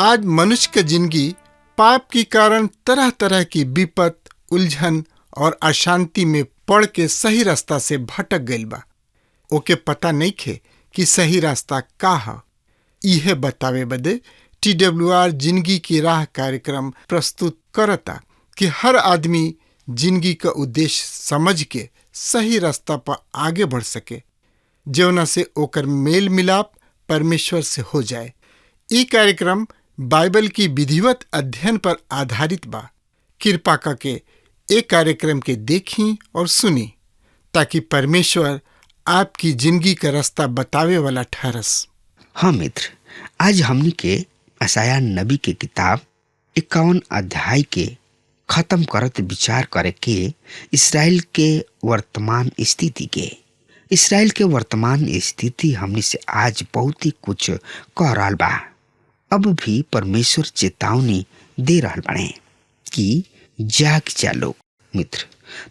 आज मनुष्य के जिंदगी पाप के कारण तरह तरह की विपत, उलझन और अशांति में पड़ के सही रास्ता से भटक गईल बा। ओके पता नहीं खे कि सही रास्ता का है। यह बतावे बदे TWR जिंदगी की राह कार्यक्रम प्रस्तुत करता कि हर आदमी जिंदगी का उद्देश्य समझ के सही रास्ता पर आगे बढ़ सके, जौना से ओकर मेल मिलाप परमेश्वर से हो जाए। ये कार्यक्रम बाइबल की विधिवत अध्ययन पर आधारित बा। कृपा करके एक कार्यक्रम के देखी और सुनी ताकि परमेश्वर आपकी जिंदगी का रास्ता बतावे वाला ठहरस। हाँ मित्र, आज हमनी के यशायाह नबी के किताब 51 अध्याय के खत्म करत विचार करे के इसराइल के वर्तमान स्थिति हमनी से आज बहुत ही कुछ कह रहल बा। अब भी परमेश्वर चेतावनी दे रहल बाड़े कि जाग जा लोग। मित्र,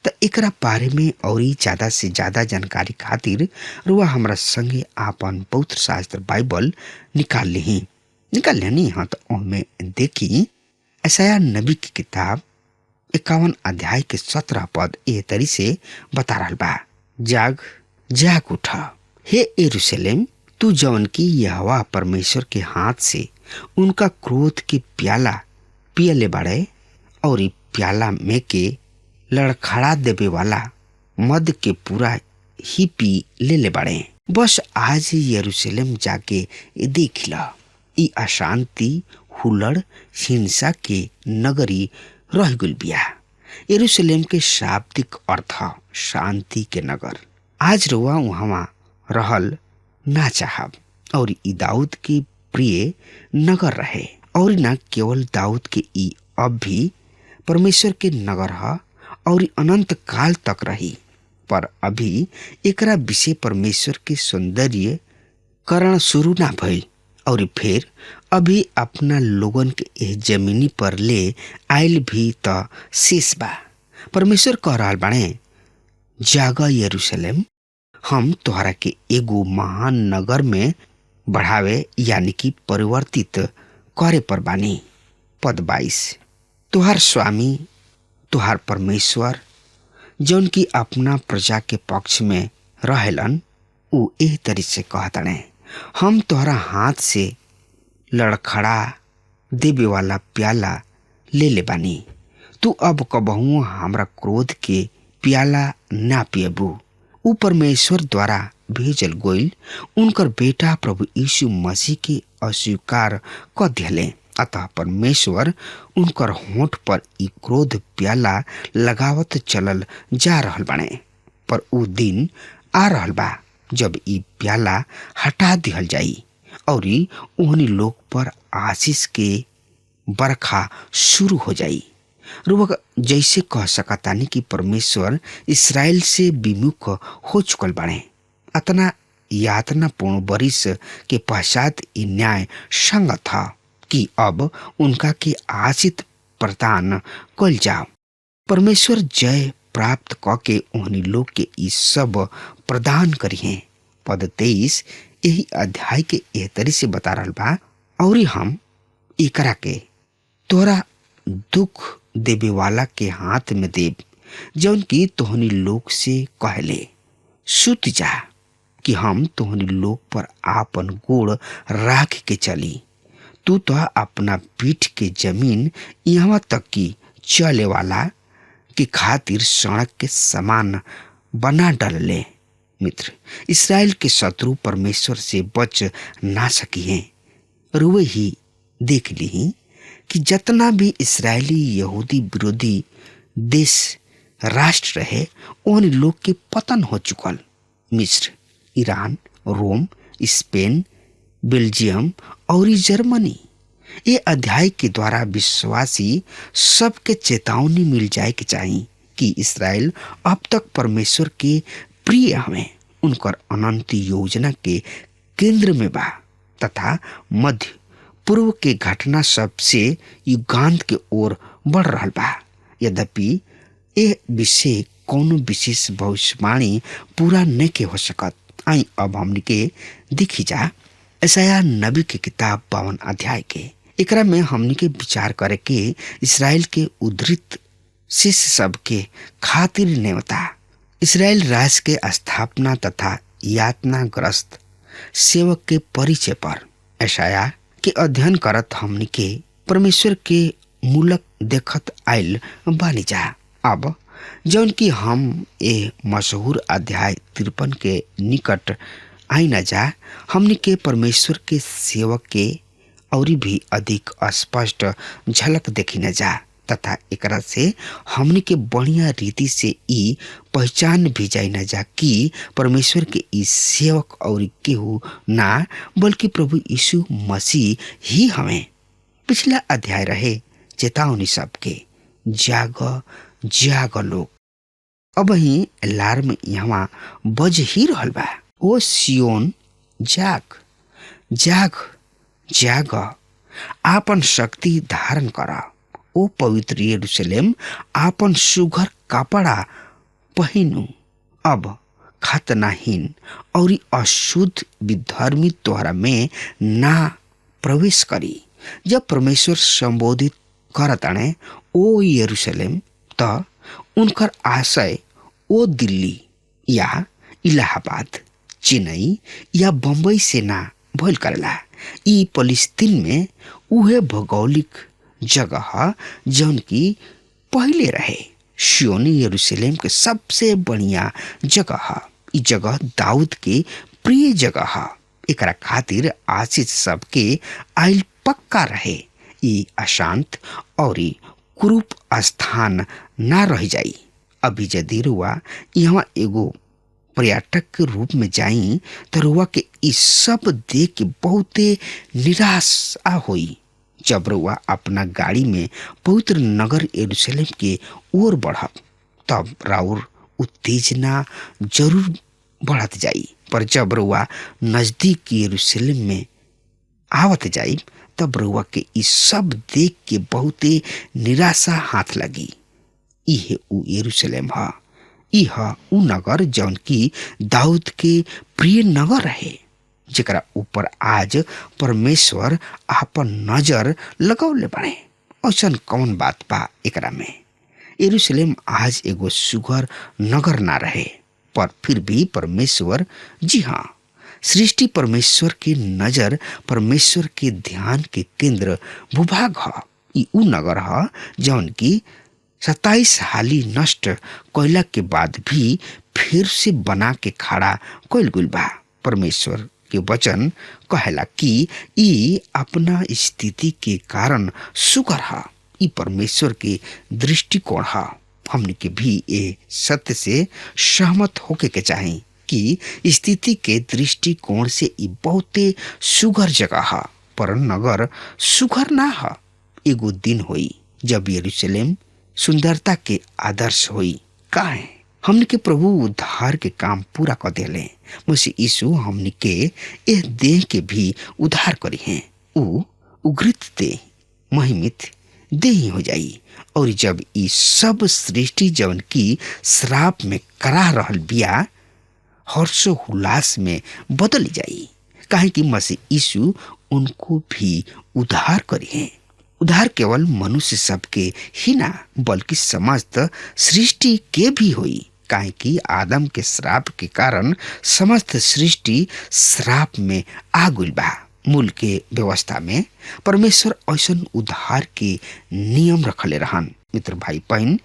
तो एकरा बारे में और ज्यादा से ज्यादा जानकारी खातिर रुआ हमरा संगे आपन पवित्र शास्त्र बाइबल निकाल लेनी। हाँ, तो ओमे देखी यशायाह नबी की किताब 51 अध्याय के 17 पद ए तरी से बता रहल बा। जाग उठा हे यरूशलेम, तू जवन की यहोवा परमेश्वर के हाथ से उनका क्रोध के प्याला पियले बाड़े और प्याला में के लड़खड़ा देवे वाला मद के पूरा ही पी ले बाड़े। बस आज यरूशलेम जाके देख ला, ई अशांति, हुलड़, हिंसा के नगरी रह गइल बिया। यरूशलेम के शाब्दिक अर्थ शांति के नगर। आज रुआ वहाँ रहल ना चाहब और ई दाऊद के प्रिय नगर रहे। और न केवल दाऊद के ई अब भी परमेश्वर के नगर है और अनंत काल तक रही। पर अभी एकरा विषय परमेश्वर के सौंदर्य करण शुरू ना भइल और फिर अभी अपना लोगन के एह जमीनी पर ले आयल भी त शेष बा। परमेश्वर कह रहल बाड़े, जागा यरूशलेम, हम तोहरा के एगो महान नगर में बढ़ावे यानी कि परिवर्तित करे पर बानी। पद 22, तोहार स्वामी, तोहार परमेश्वर जौन की अपना प्रजा के पक्ष में रहेलन, उ एह तरी से कहतने, हम तोहरा हाथ से लड़खड़ा देवे वाला प्याला ले बानी। तू अब कबहू हमरा क्रोध के प्याला ना पियबू। उ परमेश्वर द्वारा भेजल गोइल उनकर बेटा प्रभु यीशु मसीह के अस्वीकार क दिले। अतः परमेश्वर उनकर होंठ पर ई क्रोध प्याला लगावत चलल जा रहल बाणे। पर उ दिन आ रहल बा जब ई प्याला हटा दिहल जाई और ओहनी लोग पर आशीष के बरखा शुरू हो जाई। रुआ जैसे कह सकतानी कि परमेश्वर इसराइल से विमुख हो चुकल बाणे। अतना यातना पूर्ण बरिस के पश्चात ई न्याय संगत था कि अब उनका के आशीष प्रदान कल जाओ। परमेश्वर जय प्राप्त क के ओहनी लोग के ई सब प्रदान करिए। पद 23 यही अध्याय के एह तरी से बता रहल बा, और हम एकरा के तोरा दुख देवे वाला के हाथ में देव, जौन की तोहनी लोग से कहले, सुत जा कि हम तोहनी लोग पर आपन गोड़ राख के चली। तू तो अपना पीठ के जमीन यहाँ तक की चले वाला के खातिर सड़क के समान बना डाले। मित्र, इसराइल के शत्रु परमेश्वर से बच ना सकी हैं। रुए ही देख ली कि जितना भी इसराइली यहूदी विरोधी देश राष्ट्र रहे, उन लोग के पतन हो चुकल। मिस्र, ईरान, रोम, स्पेन, बेल्जियम और जर्मनी। ये अध्याय के द्वारा विश्वासी सबके चेतावनी मिल जाए के चाहिए कि इसराइल अब तक परमेश्वर के प्रिय हमें उनकर अनंत योजना के केंद्र में बा तथा मध्य पूर्व के घटना सबसे युगांत के ओर बढ़ रहा बा। यद्यपि यह विषय कौन विशेष भविष्यवाणी पूरा नहीं के हो सकत। आई अब हमने के दिखी जा यशायाह नबी की किताब 52 अध्याय के एकरा में हमनी के विचार करे के इसराइल के उद्धृत शिष्य सब के खातिर नेवता, इसराइल राज्य के स्थापना तथा यातनाग्रस्त सेवक के परिचय पर यशाया के अध्ययन करत हमनी के परमेश्वर के मूलक देखत आइल बानी जा। अब जौन कि हम ए मशहूर अध्याय 53 के निकट आई न जा, हमनी के परमेश्वर के सेवक के और भी अधिक स्पष्ट झलक देखी न जा तथा एकरा से हमनी के बढ़िया रीति से ई पहचान भी जाई न जा कि परमेश्वर के ई सेवक और केहू ना बल्कि प्रभु यीशु मसीह ही हमें। पिछला अध्याय रहे चेतावनी सबके, जाग जाग लोग। अब ही अलार्म यहाँ बज ही रहल बा, ओ सियोन जाग जाग जाग, आपन शक्ति धारण कर। ओ पवित्र यरूशलेम, आपन सुघर कपड़ा पहिनु। अब खतनाहीन और अशुद्ध विधर्मी तोहरा में ना प्रवेश करी। जब परमेश्वर संबोधित करताने ओ यरूशलेम, त उनकर आशय ओ दिल्ली या इलाहाबाद, चेन्नई या बम्बई से ना भइल करेला। ई फलस्तीन में उहे भौगोलिक जगह जौन की पहले रहे। सियोनी यरूशलेम के सबसे बढ़िया जगह, ई जगह दाऊद के प्रिय जगह। एकरा खातिर आशीष सबके आइल पक्का रहे। ई अशांत और कुरूप स्थान ना रह जाई। अभी यदि रुआ यहाँ एगो पर्यटक के रूप में जाई तो रुआ के ई सब देख के बहुते निराशा होई। जब रुआ अपना गाड़ी में पवित्र नगर यरूशलेम के ओर बढ़ब, तब राउर उत्तेजना जरूर बढ़त जाई। पर जब रुआ नजदीक यरूशलेम में आवत जाई, तब रुआ के ई सब देख के बहुते निराशा हाथ लगी। इहे उ यरूशलेम ह, ई ह उ नगर जौन की दाऊद के प्रिय नगर रहे, जेकरा ऊपर आज परमेश्वर आपन नजर लगौले बाड़े। ऐसन कौन बात बा एकरा में? यरूशलेम आज एगो सुघर नगर ना रहे, पर फिर भी परमेश्वर, जी हाँ, सृष्टि परमेश्वर की नजर, परमेश्वर के ध्यान के केंद्र भूभाग ह। ई उ नगर ह जौन की 27 हाली नष्ट कोयला के बाद भी फिर से बना के खड़ा कोइल गुल बा। परमेश्वर के वचन कहेला कि ई अपना स्थिति के कारण सुगर है। ई परमेश्वर के दृष्टिकोण है। हमने के भी ये सत्य से सहमत होके के चाहे कि स्थिति के दृष्टिकोण से ई बहुते सुगर जगह है, पर नगर सुगर ना है। एगो दिन होई जब यरूशलेम सुंदरता के आदर्श होई। काहे? हमने के प्रभु उद्धार के काम पूरा कर देले। मसीह यीशु हमने के यह देह के भी उद्धार करी हैं। उ उग्रत देह, महिमित देह हो जाई। और जब ई सब सृष्टि जवन की श्राप में करा रहल बिया, हर्षो हुलास में बदल जाई। काहे कि मसीह यीशु उनको भी उद्धार करी हैं। उद्धार केवल मनुष्य सबके ही ना, बल्कि समस्त सृष्टि के भी हुई। काहे कि आदम के श्राप के कारण समस्त सृष्टि श्राप में आ गइल बा। मूल के व्यवस्था में परमेश्वर ऐसन उद्धार के नियम रखले रहन। मित्र भाई बहन,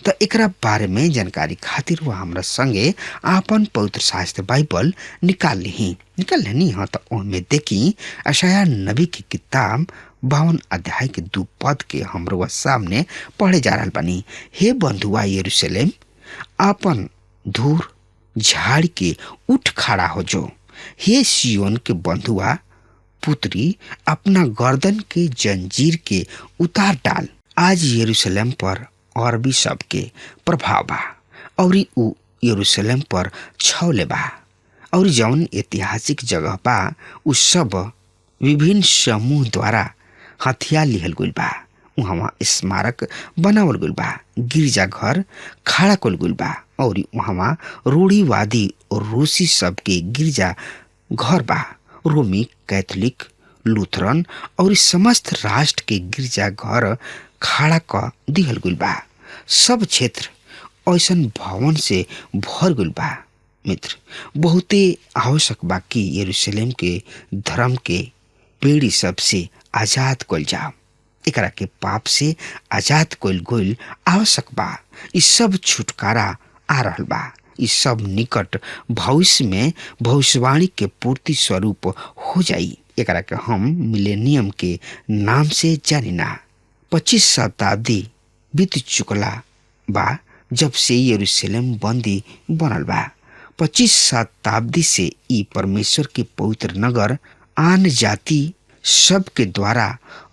तो एकरा बारे में जानकारी खातिर वह हमरा संगे आपन पवित्र शास्त्र बाइबल निकाल लेनी हाँ। तो उनमें देखी यशायाह नबी की किताब 52 अध्याय के 2 पद के हमरो सामने पढ़े जा रहल बानी। हे बंधुआ यरूशलेम, आपन धूर झाड़ के उठ खड़ा हो जो। हे सियोन के बंधुआ पुत्री, अपना गर्दन के जंजीर के उतार डाल। आज यरूशलेम पर अरबी सबके प्रभाव बा और उ यरूशलेम पर छौले बा। और जौन ऐतिहासिक जगह बा उ सब विभिन्न समूह द्वारा हथिया लिहल गइल बा। वहाँ स्मारक बनावल गइल बा, गिरजा घर खड़ा कल गइल बा और वहाँ रूढ़ीवादी और रूसी सबके गिरजा घर बा। रोमी कैथोलिक लूथरन और समस्त राष्ट्र के गिरजा घर खड़ा क दिहल गइल बा। सब क्षेत्र ऐसन भवन से भर गइल बा। मित्र, बहुते आवश्यक बा कि यरूशलेम के धर्म के पेड़ी सब से आजाद कइल जाओ। एकरा के पाप से आजाद कइल गइल आवश्यक बा। इ सब छुटकारा आ रहल बा। इ सब निकट भविष्य में भविष्यवाणी के पूर्ति स्वरूप हो जाई। एकरा के हम मिलेनियम के नाम से जानिना। 25 शताब्दी बीत चुकला बा जब से यरूशलेम बंदी बनल बा। 25 शताब्दी से ई परमेश्वर के पवित्र नगर आन जाति सब के द्वारा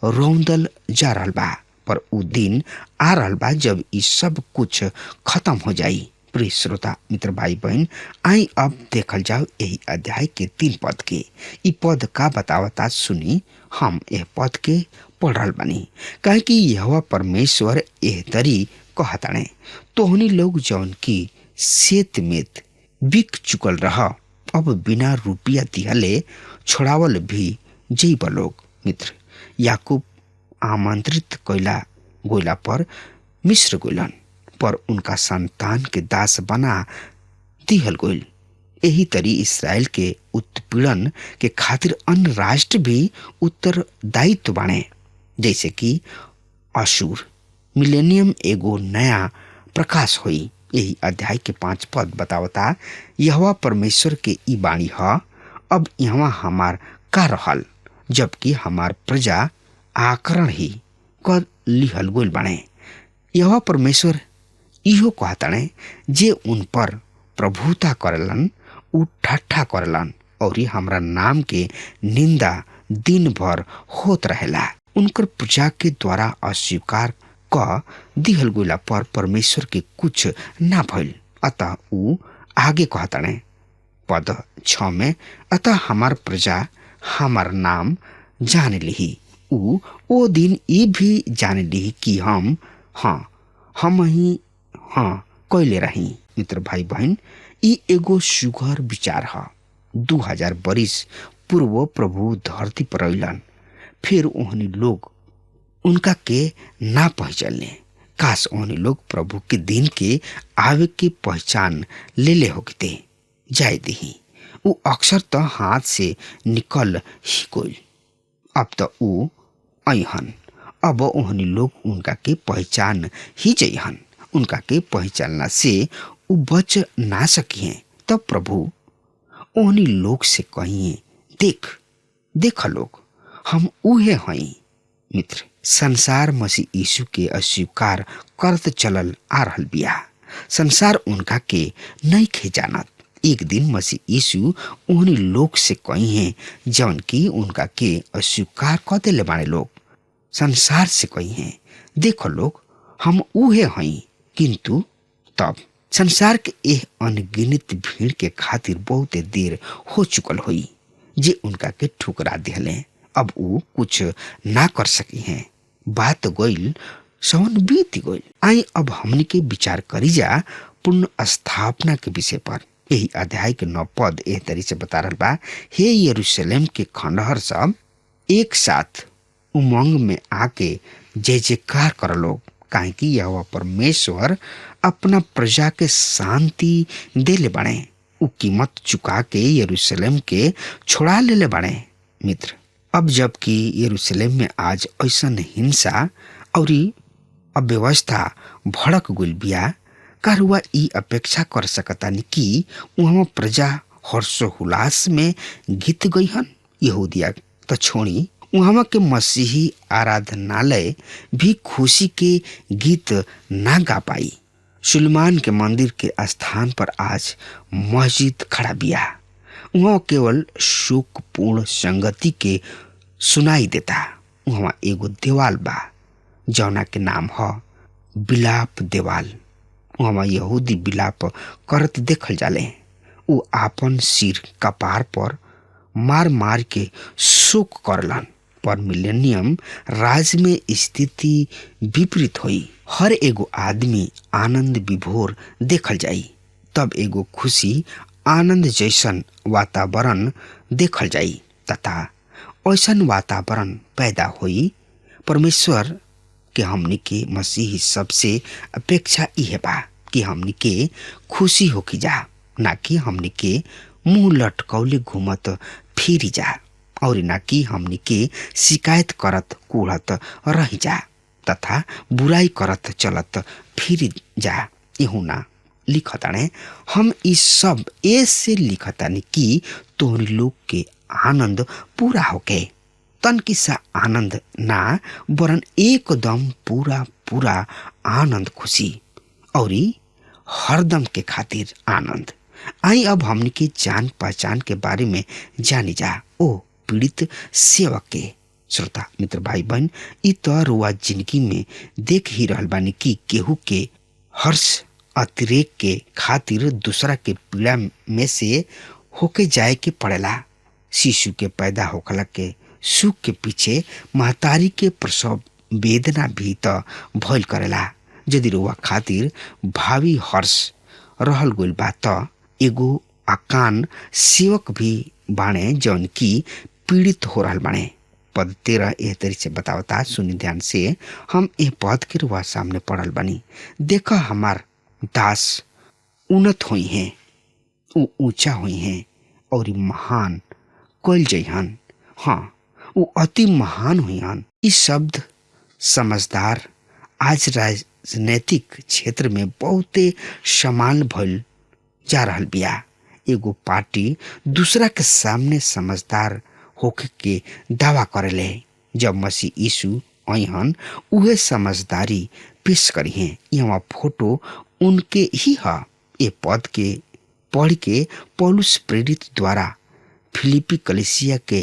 रौंदल जा रहल बा। पर उ दिन आ रहल बा जब ई सब कुछ खत्म हो जाई। प्रिय श्रोता मित्र भाई बहन, आई अब देखल जाओ यही अध्याय के 3 पद के। ई पद का बतावता सुनी। हम यह पद के पढ़ रहल बानी, काहे कि यहोवा परमेश्वर एह तरी कहताणे, तोहनी लोग जौन की सेत में बिक चुकल रह, अब बिना रुपया दिहले छोड़ावल भी जइब लोग। मित्र, याकूब आमंत्रित कइला गोइला पर मिस्र गोइलन, पर उनका संतान के दास बना दिहल गोइल। यही तरी इसराइल के उत्पीड़न के खातिर अन्य राष्ट्र भी उत्तरदायित्व बाणे, जैसे कि अशूर। मिलेनियम एगो नया प्रकाश होई। यही अध्याय के 5 पद बतावता, यहोवा परमेश्वर के ई बाणी ह, अब यहाँ हमार का रहल, जबकि हमार प्रजा आकरण ही कर लिहल गोइल बाणे। यहोवा परमेश्वर इहो कहताणे, जे उन पर प्रभुता करलन उ ठट्ठा करलन और हमरा नाम के निंदा दिन भर होत रहेला। उनकर प्रजा के द्वारा अस्वीकार क दिहल गोइला पर परमेश्वर के कुछ ना भइल। अतः उ आगे कहताणे पद 6 में, अतः हमार प्रजा हमार नाम जान लिही, उ ओ दिन ये भी जान लिही कि हम ही कैले रही। मित्र भाई बहन, ई एगो सुघर विचार ह। 2000 बरिस पूर्व प्रभु धरती पर अइलन, फिर ओहनी लोग उनका के ना पहचानले। काश ओहनी लोग प्रभु के दिन के आवे के पहचान ले ले होते जाए दही। उ अक्सर तो हाथ से निकल ही कोई। अब तो उ अहन, अब ओहनी लोग उनका के पहचान ही जइहन। उनका के पहचानना से उ बच ना सकिए। तब प्रभु ओहनी लोग से कहिए, देख लोग, हम उहे हई। मित्र, संसार मसीह यीशु के अस्वीकार करत चलल आ रहल बिया। संसार उनका के नहीं खे जानत। एक दिन मसीह यीशु ओहनी लोग से कहिए जौन की उनका के अस्वीकार कर देले बाने लोग, संसार से कहिए, देखो लोग, हम उहे हई। किंतु तब संसार के एह अनगिनत भीड़ के खातिर बहुत देर हो चुकल हुई, जे उनका के ठुकरा दिहले। अब उ कुछ ना कर सकी हैं। बात गइल सवन बीत गइल। आई अब हमनी के विचार करी जा पुनः स्थापना के विषय पर। यही अध्याय के 9 पद एह तरी से बता रहल बा, हे यरूशलेम के खंडहर सब, एक साथ उमंग में आके जय जयकार कर लो, काहे कि यहोवा परमेश्वर अपना प्रजा के शांति देले बाणे। उ कीमत चुका के यरूशलेम के छोड़ा लेले बाणे। मित्र, अब जबकि यरूशलेम में आज ऐसा हिंसा और अव्यवस्था भड़क गइल बिया, कारुआ ई अपेक्षा कर सकतानी कि वहाँ प्रजा हर्षोल्लास में गीत गईहन। यहूदिया तो छोड़ी, वहाँ के मसीही आराधनालय भी खुशी के गीत ना गा पाई। सुलेमान के मंदिर के स्थान पर आज मस्जिद खड़ा बिया। वहाँ केवल शोकपूर्ण संगति के सुनाई देता। वहाँ एगो देवाल बा जौना के नाम ह बिलाप देवाल। वहाँ यहूदी बिलाप करत देखल जाले। उ आपन सिर कपार पर मार मार के शोक करलन। पर मिलेनियम राज में स्थिति विपरीत हुई। हर एगो आदमी आनंद विभोर देखल जाई। तब एगो खुशी आनंद जैसन वातावरण देखल जाई तथा ऐसन वातावरण पैदा हुई। परमेश्वर के हमनी के मसीही सबसे अपेक्षा यह बा कि हमनी के खुशी होके जा, ना कि हमनी के मुंह लटकौले घूमत फिरी जा, और ना कि हमनी के शिकायत करत कूड़त रह जा तथा बुराई करत चलत फिर जा। यहू ना लिखताने, हम इस सब ऐसे लिखतानी कि तोहरी लोग के आनंद पूरा होके। तन किसा आनंद ना, वरन एकदम पूरा पूरा आनंद, खुशी और हरदम के खातिर आनंद। आई अब हमनी के जान पहचान के बारे में जानी जा ओ पीड़ित सेवक के। श्रोता मित्र भाई बहन, इ तो रुआ जिंदगी में देख ही रहल बानी कि केहू के हर्ष अतिरेक के खातिर दूसरा के पीड़ा में से होके जाए के पड़ेला। शिशु के पैदा होखला के सुख के पीछे महतारी के प्रसव वेदना भी तो भइल करेला। यदि रुआ खातिर भावी हर्ष रहल गइल बा त एगो अकान सेवक भी बाणे जौन की पीड़ित हो रहल बाणे। पद 13 एह तरी से बतावता, सुनी ध्यान से। हम एह पद के रुआ सामने पढ़ल बनी। देखा हमार दास उन्नत हुई हैं, उ ऊंचा हुई हैं और महान कइल जइहन। हाँ, उ अति महान हुई हन। इस शब्द समझदार आज राजनैतिक क्षेत्र में बहुते समान भइल जा रहल बिया। एगो पार्टी दूसरा के सामने समझदार होके के दावा करेले। जब मसीह यीशु अइहन उहे समझदारी पेश करी हैं। यहाँ फोटो उनके ही है। ये पद के पढ़ के पौलुस प्रेरित द्वारा फिलिपी कलीसिया के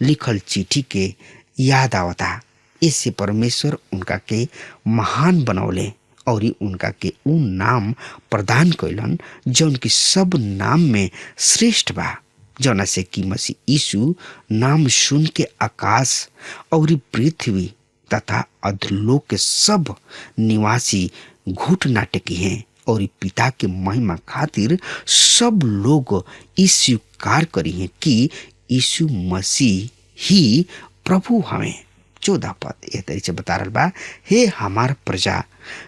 लिखल चिट्ठी के याद आवता। इससे परमेश्वर उनका के महान बनौले और उनका के उ नाम प्रदान कैलन जौन की सब नाम में श्रेष्ठ बा, जौना से कि मसीह यीशु नाम सुन के आकाश और पृथ्वी तथा अधोलोक के सब निवासी घुट ना टेकी हैं और पिता के महिमा खातिर सब लोग इस स्वीकार करी हैं कि यीशु मसीह ही प्रभु हमें। 14 पद यह तरी से बता रहा बा, हे हमार प्रजा,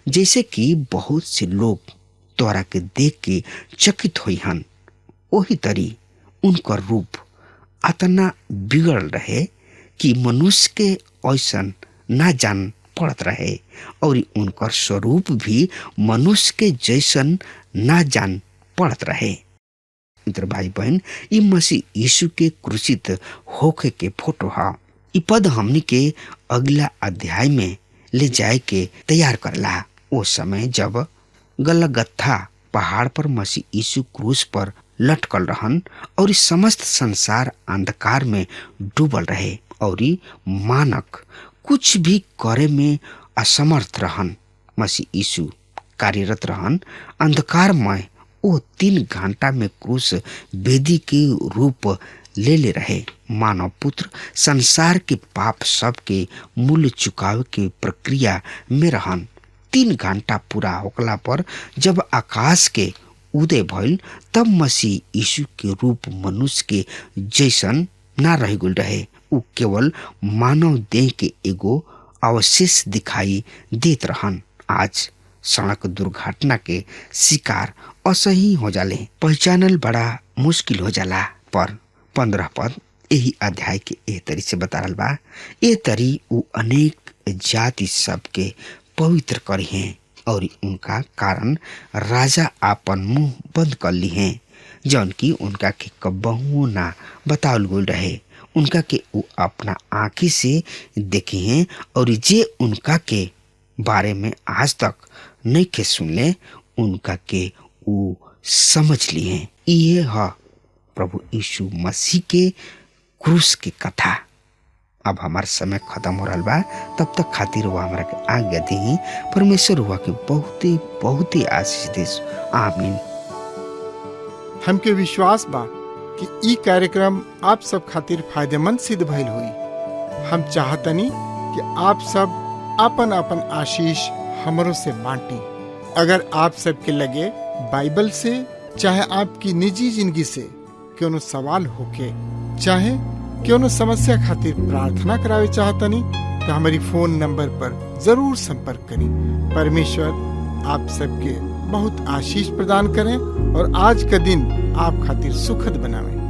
जैसे कि बहुत से लोग तोरा के देख के चकित हुई हन, वही तरी उनका रूप अतना बिगड़ रहे कि मनुष्य के ऐसन ना जान पड़त रहे और उनका स्वरूप भी मनुष्य के जैसन ना जान पड़त रहे। मित्र भाई बहन, ये मसीह यीशु के क्रूसित होके के फोटो है। इ पद हमनी के अगला अध्याय में ले जाए के तैयार करला। वो समय जब गलगत्था पहाड़ पर मसीह यीशु क्रूस पर लटकल रहन और समस्त संसार अंधकार में डूबल रहे और मानक कुछ भी करे में असमर्थ रहन। मसीह यीशु कार्यरत रहन अंधकारमय वो 3 घंटा में क्रूस वेदी के रूप ले रहे। मानव पुत्र संसार के पाप सब के मूल्य चुकावे के प्रक्रिया में रहन। 3 घंटा पूरा होकला पर जब आकाश के उदय भइल तब मसीह यीशु के रूप मनुष्य के जैसन ना रह गइल रहे। उ केवल मानव देह के एगो अवशेष दिखाई देत रहन। आज सड़क दुर्घटना के शिकार असही हो जाले, पहचानल बड़ा मुश्किल हो जाला। पर 15 पद यही अध्याय के एह तरी से बता रहा बा, ए तरी उ अनेक जाति सब के पवित्र करी हैं और उनका कारण राजा आपन मुंह बंद कर ली हैं, जौन की उनका के कबहू ना बतावल गइल रहे। उनका के उ अपना आँखी से देखे हैं और जे उनका के बारे में आज तक नहीं के सुनले उनका के उ समझ ली हैं। ये है प्रभु यीशु मसीह के क्रूस की कथा। अब हमार समय खत्म हो रहा बा, तब तक खातिर हुआ हमारा के आज्ञा दी। परमेश्वर हुआ के बहुत ही आशीष देश। आमीन। हमके विश्वास बा कि ई कार्यक्रम आप सब खातिर फायदेमंद सिद्ध भइल हुई। हम चाहतनी कि आप सब अपन अपन आशीष हमरों से बांटी। अगर आप सब के लगे बाइबल से चाहे आपकी निजी जिंदगी से कोनो सवाल होके, चाहे क्यों समस्या खातिर प्रार्थना करावे चाहतनी तो हमारी फोन नंबर पर जरूर संपर्क करी। परमेश्वर आप सबके बहुत आशीष प्रदान करें और आज का दिन आप खातिर सुखद बनावे।